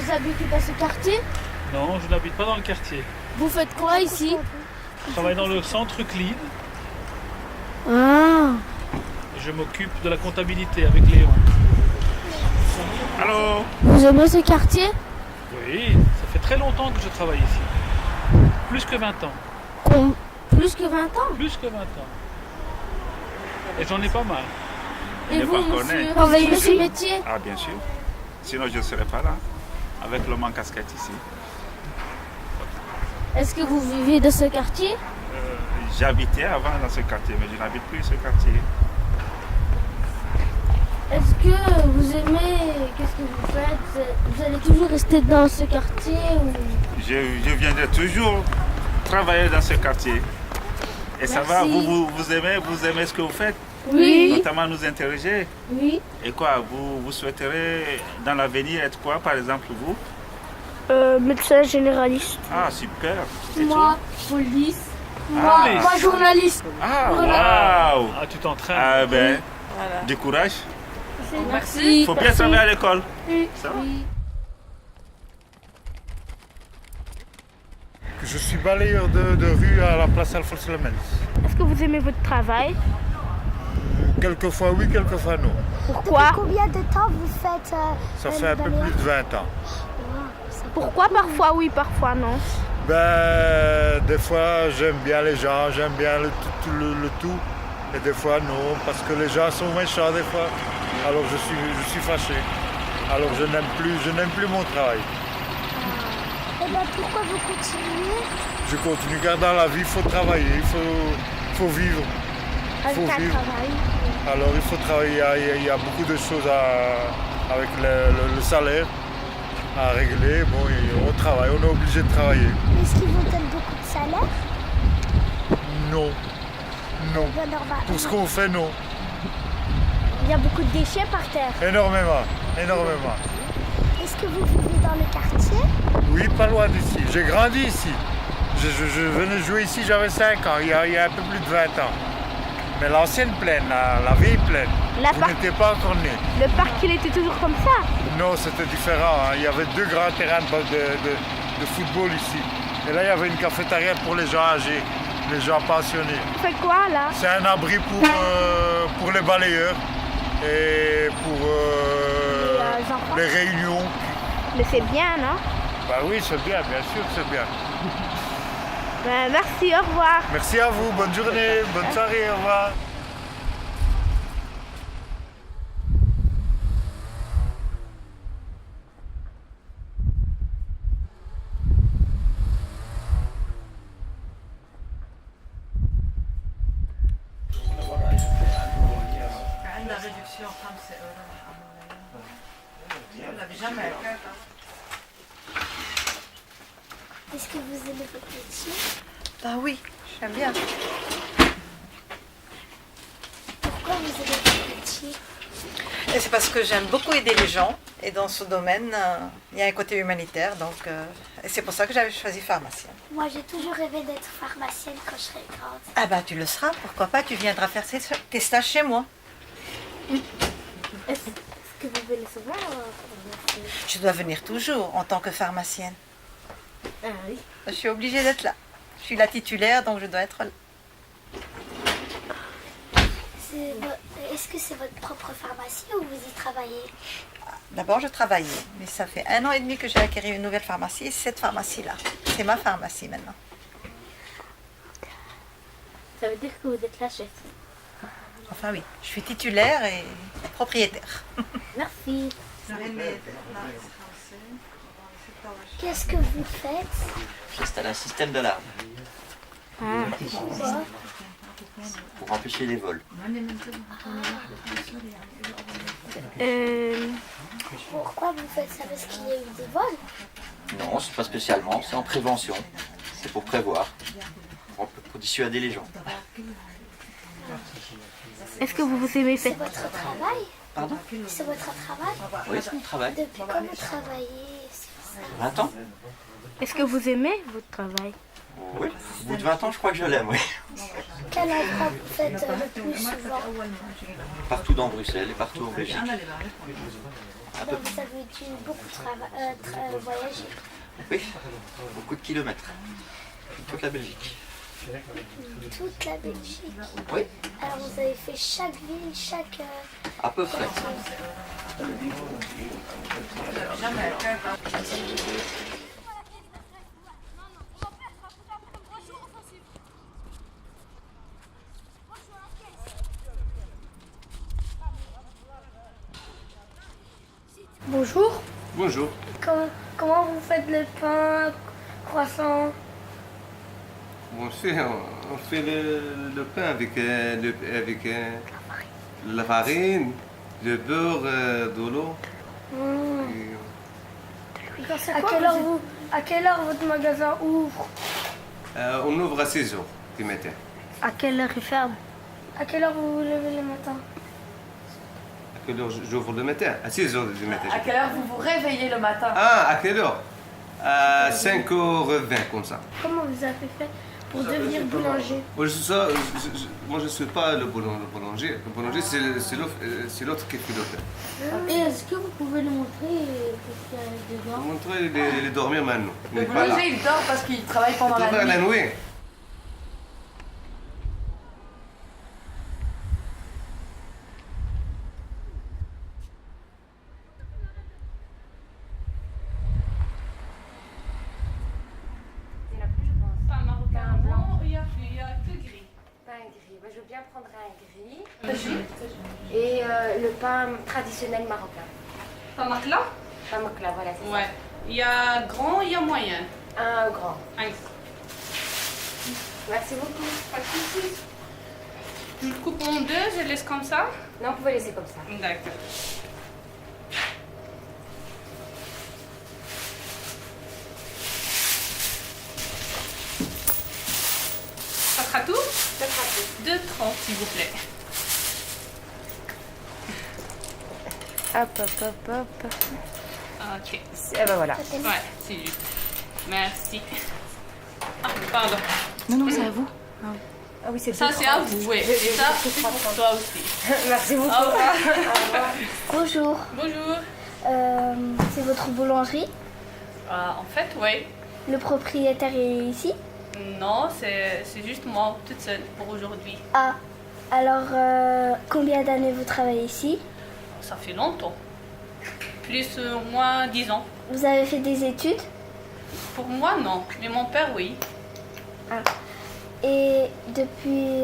vous habitez dans ce quartier? Non, je n'habite pas dans le quartier. Vous faites quoi ici? Je travaille dans le centre Clean Ah. et je m'occupe de la comptabilité avec Léon. Allô? Vous aimez ce quartier? Oui, ça fait très longtemps que je travaille ici. Plus que 20 ans. Plus que 20 ans? Plus que 20 ans. Et j'en ai pas mal. Et ne vous, pas monsieur, connaître. vous aimez ce métier? Ah, bien sûr. Sinon, je ne serais pas là, avec le manque casquette ici. Est-ce que vous vivez dans ce quartier? J'habitais avant dans ce quartier, mais je n'habite plus ce quartier. Est-ce que vous aimez, qu'est-ce que vous faites? Vous allez toujours rester dans ce quartier ou... Je viendrai toujours travailler dans ce quartier. Et ça va, Merci. vous aimez ce que vous faites? Oui. Notamment nous interroger. Oui. Et quoi, vous souhaiterez dans l'avenir être quoi, par exemple, vous? Médecin généraliste. Ah, super. Et Moi, police. Ah. Moi, journaliste. toi? Ah, waouh! Ah, tu t'entraînes. Ah ben, du courage. Merci. Il faut bien travailler à l'école. Oui. Ça va? Oui. Je suis balayeur de rue à la place Alphonse Lemens. Est-ce que vous aimez votre travail? Quelquefois oui, quelquefois non. Pourquoi? Combien de temps vous faites Ça fait un peu plus de 20 ans. Pourquoi parfois oui, parfois non? Ben, des fois j'aime bien les gens, j'aime bien le tout. Et des fois non, parce que les gens sont méchants des fois. Alors je suis fâché. Alors je n'aime plus mon travail. Et ben pourquoi vous continuez Je continue car dans la vie il faut travailler, il faut vivre. avec un vivre. travail? Alors il faut travailler, il y a beaucoup de choses avec le salaire à régler. Bon, et on travaille, on est obligé de travailler. Est-ce qu'ils vous donnent beaucoup de salaire? Non, non. Ben, normal. Pour ce qu'on fait, non. Il y a beaucoup de déchets par terre. Énormément, énormément. Est-ce que vous vivez dans le quartier? Oui, pas loin d'ici. J'ai grandi ici. Je venais jouer ici, j'avais 5 ans, il y a un peu plus de 20 ans. Mais l'ancienne plaine, la vieille plaine, vous n'étiez pas encore né. Le parc, il était toujours comme ça? Non, c'était différent. Hein. Il y avait 2 grands terrains de football ici. Et là, il y avait une cafétéria pour les gens âgés, les gens pensionnés. Vous faites quoi là? C'est un abri pour les balayeurs et pour enfants? les réunions. Mais c'est bien, non? Bah oui, c'est bien sûr que c'est bien. Ben, merci, au revoir. Merci à vous, bonne journée, bonne soirée, au revoir. La réduction 5 euros. On l'avait jamais. Est-ce que vous aimez votre métier? Ah oui, j'aime bien. Pourquoi vous aimez votre métier? Et c'est parce que j'aime beaucoup aider les gens. Et dans ce domaine, il y a un côté humanitaire. Donc, et c'est pour ça que j'avais choisi pharmacienne. Moi, j'ai toujours rêvé d'être pharmacienne quand je serai grande. Ah bah tu le seras, pourquoi pas, tu viendras faire tes stages chez moi. Est-ce que vous venez souvent? Je dois venir toujours en tant que pharmacienne. Ah oui. Je suis obligée d'être là. Je suis la titulaire, donc je dois être là. Est-ce que c'est votre propre pharmacie ou vous y travaillez? D'abord, je travaillais, mais ça fait 1 an et demi que j'ai acquis une nouvelle pharmacie, cette pharmacie-là. C'est ma pharmacie maintenant. Ça veut dire que vous êtes la chef. Enfin oui, je suis titulaire et propriétaire. Merci. Qu'est-ce que vous faites? J'installe un système d'alarme Pourquoi? pour empêcher les vols. Pourquoi vous faites ça? Parce qu'il y a eu des vols? Non, c'est pas spécialement, c'est en prévention. C'est pour prévoir, pour dissuader les gens. Est-ce que vous aimez C'est faire... votre travail? Pardon? C'est votre travail? Oui, c'est mon travail. Depuis quand vous travaillez sur 20 ans? Est-ce que vous aimez votre travail? Oui. Au bout de 20 ans, je crois que je l'aime, oui. Quel endroit vous faites le plus souvent? Partout dans Bruxelles et partout en Belgique. Donc vous avez dû beaucoup voyager. Oui, beaucoup de kilomètres. Toute la Belgique. Toute la Belgique. Oui, Alors vous avez fait chaque ville, chaque... à peu près. Bonjour. Bonjour. Comment vous faites le pain, croissant? On fait le pain avec la farine, le beurre, de l'eau. À quelle heure votre magasin ouvre? On ouvre à 6 heures du matin. À quelle heure il ferme? À quelle heure vous vous levez le matin? À quelle heure j'ouvre le matin? À 6 heures du matin. À quelle heure vous vous réveillez le matin? Ah, à quelle heure? À 5h20 comme ça. Comment vous avez fait pour devenir boulanger? Moi je suis pas le boulanger. Le boulanger c'est l'autre qui fait le pain. Et est-ce que vous pouvez nous montrer ce qu'il y a dedans? Montrer, il est dormir maintenant. Il Le n'est pas là. boulanger il dort parce qu'il travaille pendant Il travaille la nuit. la nuit. Pain marocain blanc, il y a que gris. Pain gris. Moi, je veux bien prendre un gris. Et le pain traditionnel marocain. Pain makla? Pain makla, voilà, c'est Ouais. Il y a grand, il y a moyen. ça. Un grand. Un grand. Merci beaucoup. Pas de soucis. Je le coupe en deux, je laisse comme ça. Non, vous pouvez laisser comme ça. D'accord. Ça sera tout? Ça sera tout. 2,30 s'il vous plaît. Hop, hop, hop, hop. Ok. Et ben voilà. Ouais, c'est juste. Merci. Ah, pardon. Non, non, c'est à vous. Ah oui, c'est Ça, c'est à vous, oui. Et ça, c'est pour toi aussi. Merci beaucoup. Au revoir. Bonjour. Bonjour. C'est votre boulangerie? En fait, oui. Le propriétaire est ici? Non, c'est juste moi, toute seule, pour aujourd'hui. Ah, alors combien d'années vous travaillez ici? Ça fait longtemps. Plus ou moins 10 ans. Vous avez fait des études? Pour moi, non. Mais mon père, oui. Ah. Et depuis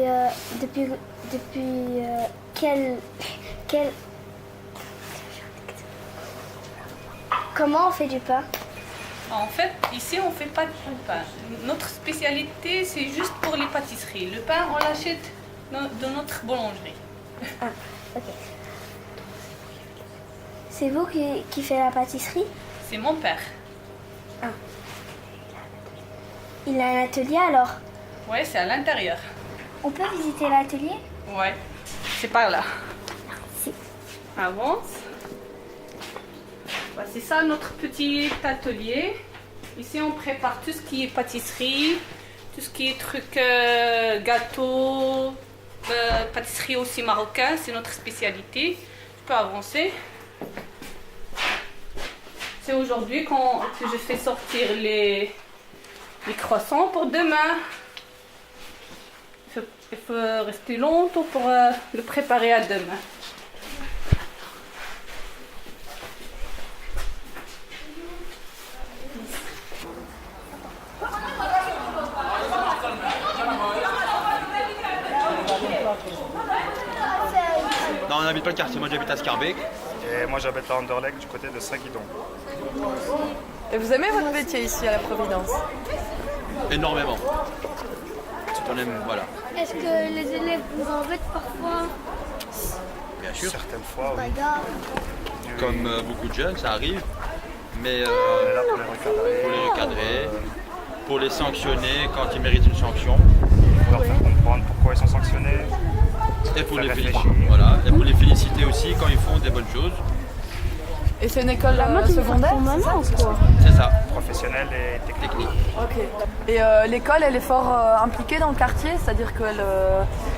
comment on fait du pain? En fait, ici, on ne fait pas de pain. Notre spécialité, c'est juste pour les pâtisseries. Le pain, on l'achète de notre boulangerie. Ah, ok. C'est vous qui faites la pâtisserie? C'est mon père. Ah. Il a un atelier alors? Ouais, c'est à l'intérieur. On peut visiter l'atelier? Ouais, c'est par là. Merci. Avance. Bah, c'est ça notre petit atelier. Ici, on prépare tout ce qui est pâtisserie, tout ce qui est trucs gâteaux, pâtisserie aussi marocain, c'est notre spécialité. Je peux avancer. C'est aujourd'hui que je fais sortir les croissants pour demain. Il faut rester longtemps pour le préparer à demain. Non, on n'habite pas le quartier, moi j'habite à Scarbeck. Et moi j'habite à Anderlecht du côté de Saint-Guidon. Et vous aimez votre métier ici à la Providence? Énormément. On aime, voilà. Est-ce que les élèves vous embêtent parfois? Bien sûr. Certaines fois, oui. Comme beaucoup de jeunes, ça arrive. Mais on est là pour les recadrer, pour les sanctionner quand ils méritent une sanction. Pour leur faire comprendre pourquoi ils sont sanctionnés. Et pour les féliciter. Voilà. Et pour les féliciter aussi quand ils font des bonnes choses. Et c'est une école secondaire, c'est ça ou quoi? C'est ça. Professionnel et technique. Ok. Et l'école, elle est fort impliquée dans le quartier, c'est-à-dire qu'elle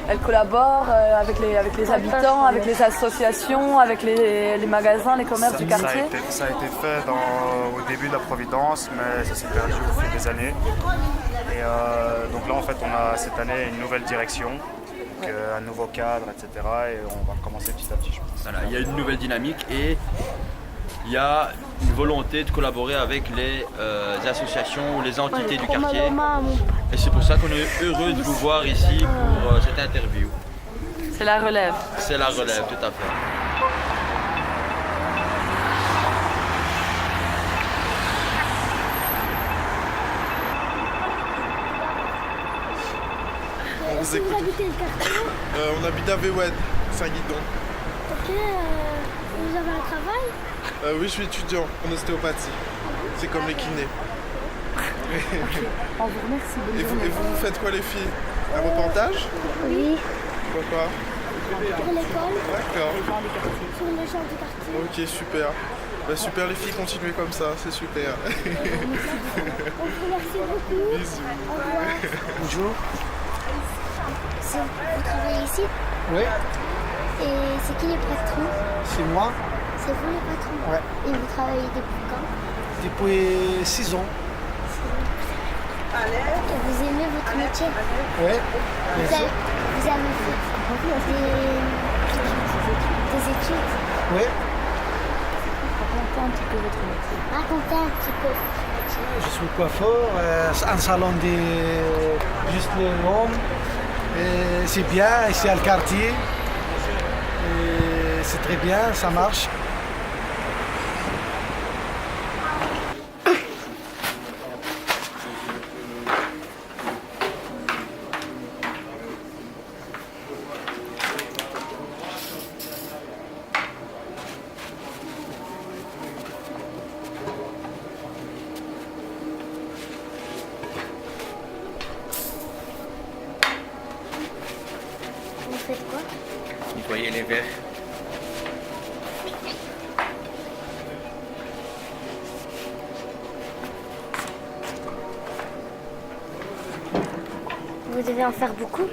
elle collabore avec les habitants, avec les associations, avec les magasins, les commerces du quartier. Ça a été fait au début de la Providence, mais ça s'est perdu au fil des années. Et donc là, en fait, on a cette année une nouvelle direction, un nouveau cadre, etc. Et on va commencer petit à petit, je pense. Voilà, il y a une nouvelle dynamique et il y a une volonté de collaborer avec les associations ou les entités du quartier. Et c'est pour ça qu'on est heureux de vous voir ici pour cette interview. C'est la relève. C'est la relève, tout à fait. On vous écoute. Vous habitez le quartier? On habite à Véoued, Saint-Guidon. Ok, vous avez un travail? Oui, je suis étudiant en ostéopathie. C'est comme les kinés. On vous remercie. Et vous faites quoi les filles? Un reportage? Oui. Pourquoi? Pour l'école? D'accord. Sur les gens du quartier. Ok, super. Bah, super les filles, continuez comme ça, c'est super. On vous remercie beaucoup. Bisous. Au revoir. Bonjour. Vous travaillez ici? Oui, Et c'est qui les patrons? c'est moi. C'est vous les patrons? Ouais. Et vous travaillez depuis quand? Depuis 6 ans. Et vous aimez votre métier? Oui. Vous avez fait des études? Oui. Racontez un petit peu votre métier. Racontez un petit peu votre métier. Je suis coiffeur, un salon de juste l'homme. C'est bien, ici à le quartier. Et c'est très bien, ça marche. Vous faites quoi? Nettoyer les verres. Vous devez en faire beaucoup?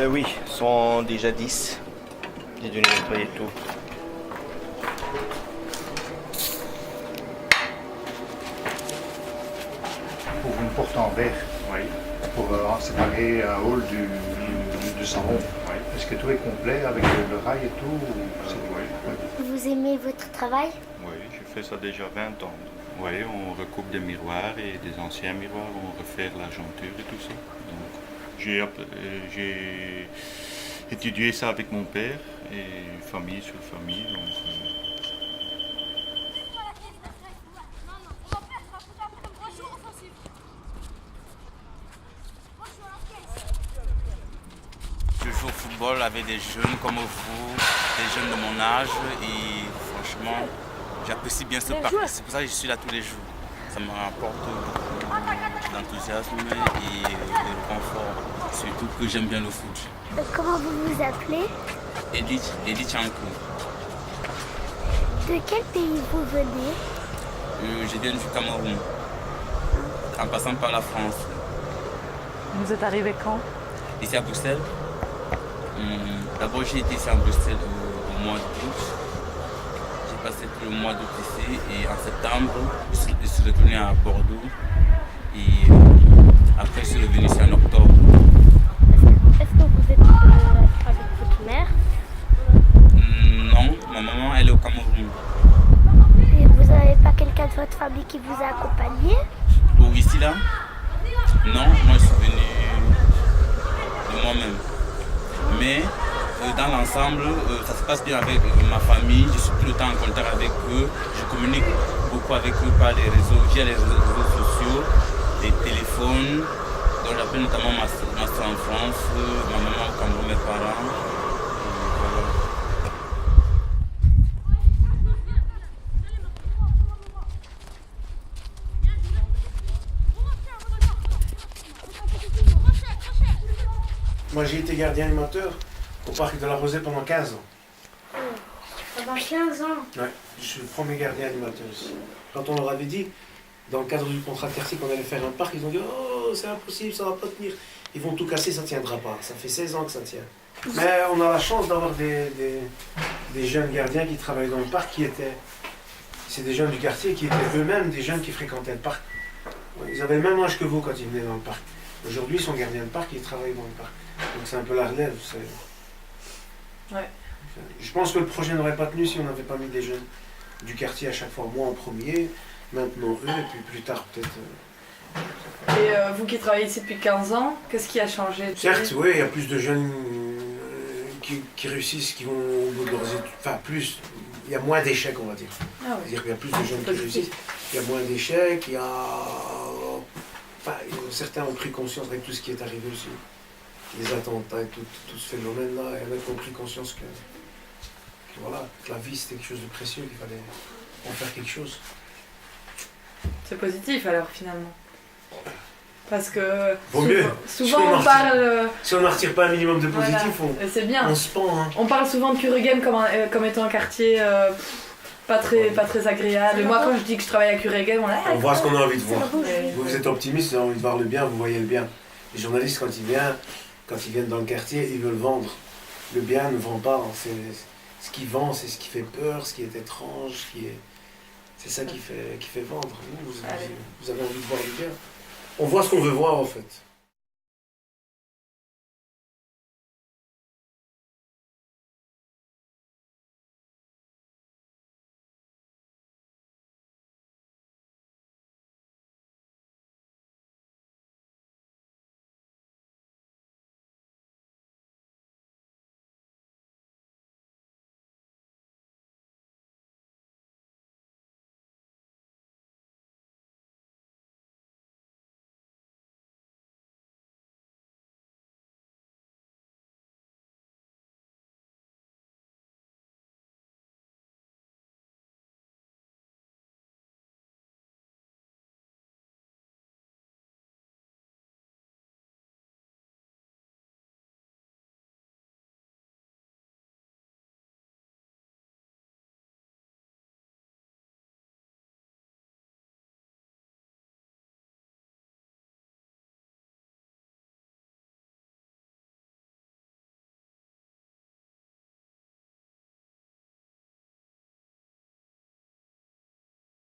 Oui, sont déjà 10. J'ai dû nettoyer tout. Pour une porte en verre, pour séparer un hall du salon. Est-ce que tout est complet avec le rail et tout? Vous aimez votre travail? Oui, j'ai fait ça déjà 20 ans. Oui, on recoupe des miroirs et des anciens miroirs, on refait l'argenture et tout ça. Donc, j'ai étudié ça avec mon père et famille sur famille. Donc, Je joue au football avec des jeunes comme vous, des jeunes de mon âge et franchement, j'apprécie bien ce parcours. C'est pour ça que je suis là tous les jours. Ça me rapporte beaucoup d'enthousiasme et de confort. Surtout que j'aime bien le foot. Comment vous vous appelez? Elie Tchankou. De quel pays vous venez? Je viens du Cameroun, en passant par la France. Vous êtes arrivé quand? Ici à Bruxelles. D'abord j'ai été ici à Bruxelles au mois d'août. J'ai passé tout le mois d'août ici et en septembre je suis retourné à Bordeaux. Et après je suis revenu ici en octobre. Est-ce que vous êtes avec votre mère? Non, ma maman elle est au Cameroun. Et vous n'avez pas quelqu'un de votre famille qui vous a accompagné? Ou ici là? Non, moi je suis venu de moi-même. Mais dans l'ensemble, ça se passe bien avec ma famille. Je suis tout le temps en contact avec eux. Je communique beaucoup avec eux par les réseaux, via les réseaux sociaux, les téléphones. Donc j'appelle notamment ma soeur en France, ma maman au Cameroun, mes parents. Moi j'ai été gardien animateur au parc de la Rosée pendant 15 ans. Pendant 15 ans. Ouais, je suis le premier gardien animateur ici. Quand on leur avait dit, dans le cadre du contrat de quartier, qu'on allait faire un parc, ils ont dit « Oh, c'est impossible, ça va pas tenir. Ils vont tout casser, ça tiendra pas. » Ça fait 16 ans que ça tient. Mais on a la chance d'avoir des jeunes gardiens qui travaillent dans le parc, c'est des jeunes du quartier qui étaient eux-mêmes des jeunes qui fréquentaient le parc. Ils avaient le même âge que vous quand ils venaient dans le parc. Aujourd'hui, ils sont gardiens de parc et ils travaillent dans le parc. Donc c'est un peu la relève. Ouais. Je pense que le projet n'aurait pas tenu si on n'avait pas mis des jeunes du quartier à chaque fois. Moi en premier, maintenant eux, et puis plus tard peut-être... Et vous qui travaillez ici depuis 15 ans, qu'est-ce qui a changé? Certes, oui, il y a plus de jeunes qui réussissent, qui vont au bout de leurs études. Enfin, plus, il y a moins d'échecs, on va dire. Ah ouais. C'est-à-dire qu'il y a plus de jeunes qui réussissent. Il y a moins d'échecs, il y a... Enfin, certains ont pris conscience avec tout ce qui est arrivé aussi. Les attentats et tout ce phénomène-là, et il y en a qui ont pris conscience que voilà, que la vie c'était quelque chose de précieux, qu'il fallait en faire quelque chose. C'est positif alors finalement. Parce que Vaut mieux. souvent on parle... Si on n'en retire pas un minimum de positif, voilà. C'est bien. On se pend. Hein. On parle souvent de Kuregem comme étant un quartier pas très agréable. Et moi quand je dis que je travaille à Kuregem, on voit ce qu'on a envie de voir. Vous êtes optimiste, vous avez envie de voir le bien, vous voyez le bien. Les journalistes quand ils viennent dans le quartier, ils veulent vendre. Le bien ne vend pas. Ce qui vend, c'est ce qui fait peur, ce qui est étrange, c'est ça qui fait vendre. Vous avez envie de voir le bien. On voit ce qu'on veut voir en fait.